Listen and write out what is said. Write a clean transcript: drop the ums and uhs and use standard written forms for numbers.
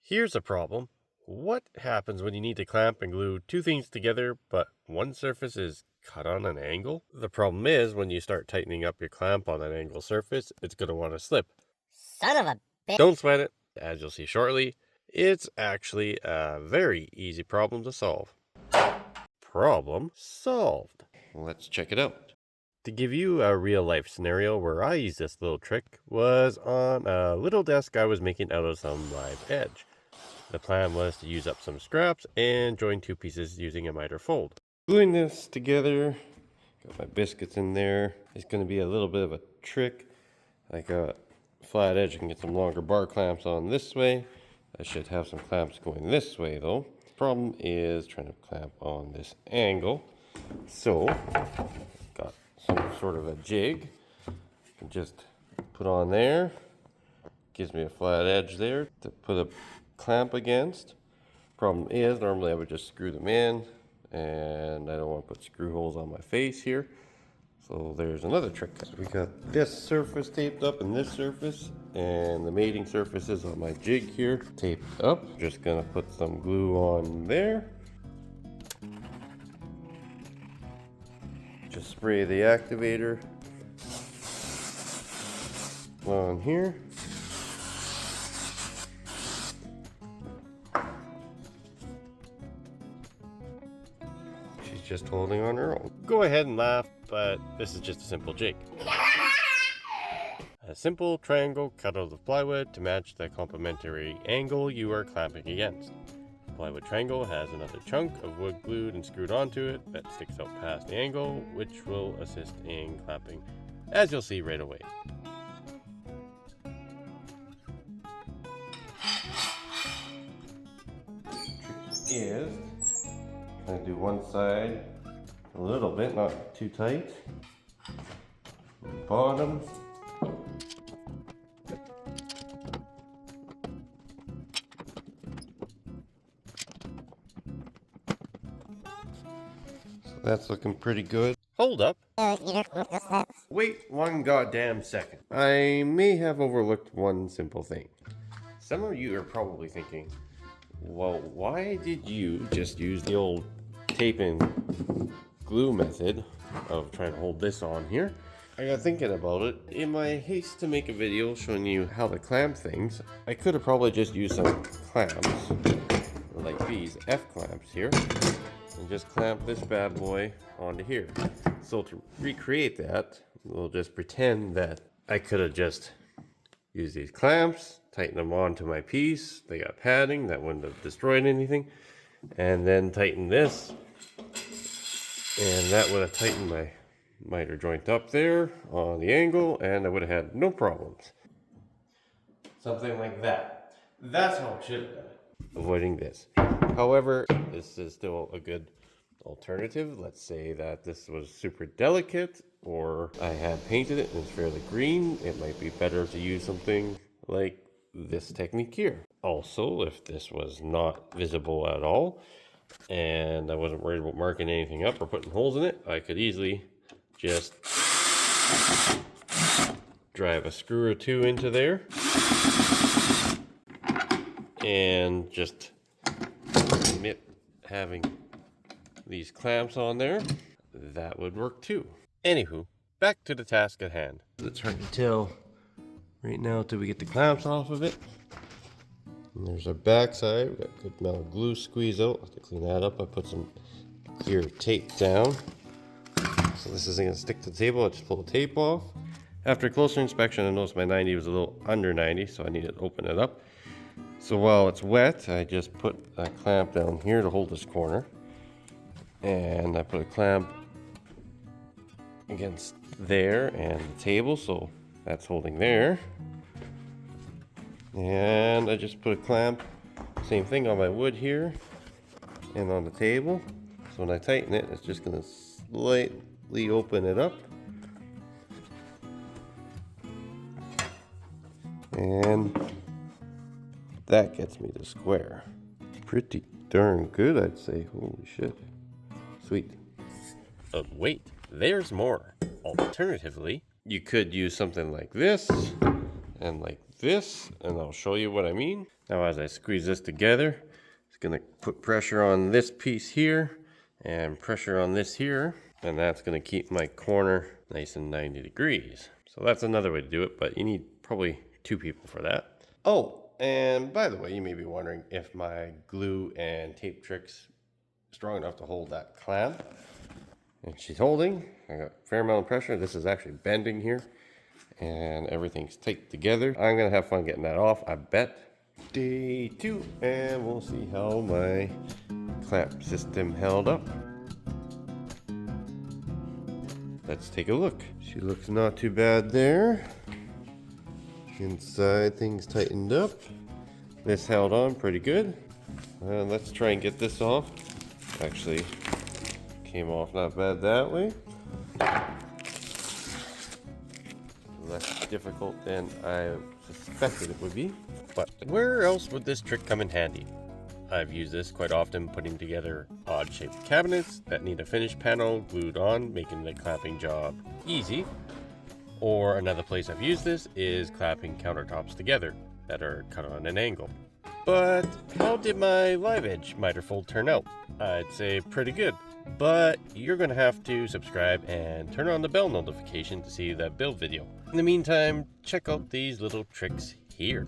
Here's a problem. What happens when you need to clamp and glue two things together, but one surface is cut on an angle? The problem is when you start tightening up your clamp on an angle surface, it's going to want to slip. Son of a bitch. Don't sweat it. As you'll see shortly, it's actually a very easy problem to solve. Problem solved. Let's check it out. To give you a real life scenario where I used this little trick was on a little desk I was making out of some live edge. The plan was to use up some scraps and join two pieces using a miter fold. Gluing this together, got my biscuits in there. It's going to be a little bit of a trick. I got flat edge, I can get some longer bar clamps on this way. I should have some clamps going this way though. Problem is trying to clamp on this angle. So, got some sort of a jig. I can just put on there. Gives me a flat edge there to put a clamp against. Problem is, normally I would just screw them in, and I don't want to put screw holes on my face here. So there's another trick. So we got this surface taped up and this surface, and the mating surfaces on my jig here taped up. Just gonna put some glue on there. Just spray the activator on here. She's just holding on her own. Go ahead and laugh, but this is just a simple jig. A simple triangle cut out of plywood to match the complementary angle you are clamping against. The plywood triangle has another chunk of wood glued and screwed onto it that sticks out past the angle, which will assist in clamping, as you'll see right away. Is I'm going to do one side a little bit, not too tight. Bottom. So that's looking pretty good. Hold up. Wait one goddamn second. I may have overlooked one simple thing. Some of you are probably thinking, well, why did you just use the old tape and glue method of trying to hold this on here? I got thinking about it. In my haste to make a video showing you how to clamp things, I could have probably just used some clamps, like these F-clamps here, and just clamp this bad boy onto here. So to recreate that, we'll just pretend that I could have just used these clamps, tighten them onto my piece. They got padding that wouldn't have destroyed anything. And then tighten this. And that would have tightened my miter joint up there on the angle, and I would have had no problems. Something like that. That's how I should have done it. Avoiding this. However, this is still a good alternative. Let's say that this was super delicate, or I had painted it and it's fairly green. It might be better to use something like this technique here. Also, if this was not visible at all and I wasn't worried about marking anything up or putting holes in it, I could easily just drive a screw or two into there and just omit having these clamps on there. That would work too. Anywho, back to the task at hand. It's hard to tell right now till we get the clamps off of it. And there's our back side. We've got a good amount of glue squeeze out. I'll have to clean that up. I put some clear tape down. So this isn't going to stick to the table. I just pull the tape off. After a closer inspection, I noticed my 90 was a little under 90, so I needed to open it up. So while it's wet, I just put a clamp down here to hold this corner. And I put a clamp against there and the table, so that's holding there. And I just put a clamp, same thing on my wood here and on the table. So when I tighten it, it's just going to slightly open it up. And that gets me to square. Pretty darn good, I'd say. Holy shit. Sweet. But wait, there's more. Alternatively, you could use something like this and like this, and I'll show you what I mean. Now as I squeeze this together, it's gonna put pressure on this piece here and pressure on this here, and that's gonna keep my corner nice and 90 degrees. So that's another way to do it, but you need probably 2 people for that. Oh, and by the way, you may be wondering if my glue and tape trick's strong enough to hold that clamp. And she's holding. I got a fair amount of pressure. This is actually bending here, and everything's tight together. I'm gonna have fun getting that off, I bet. Day 2, and we'll see how my clamp system held up. Let's take a look. She looks not too bad there. Inside things tightened up. This held on pretty good. Let's try and get this off. Actually, came off not bad that way. Less difficult than I suspected it would be. But where else would this trick come in handy? I've used this quite often putting together odd shaped cabinets that need a finished panel glued on, making the clamping job easy. Or another place I've used this is clamping countertops together that are cut on an angle. But how did my live edge miter fold turn out? I'd say pretty good. But you're going to have to subscribe and turn on the bell notification to see that build video. In the meantime, check out these little tricks here.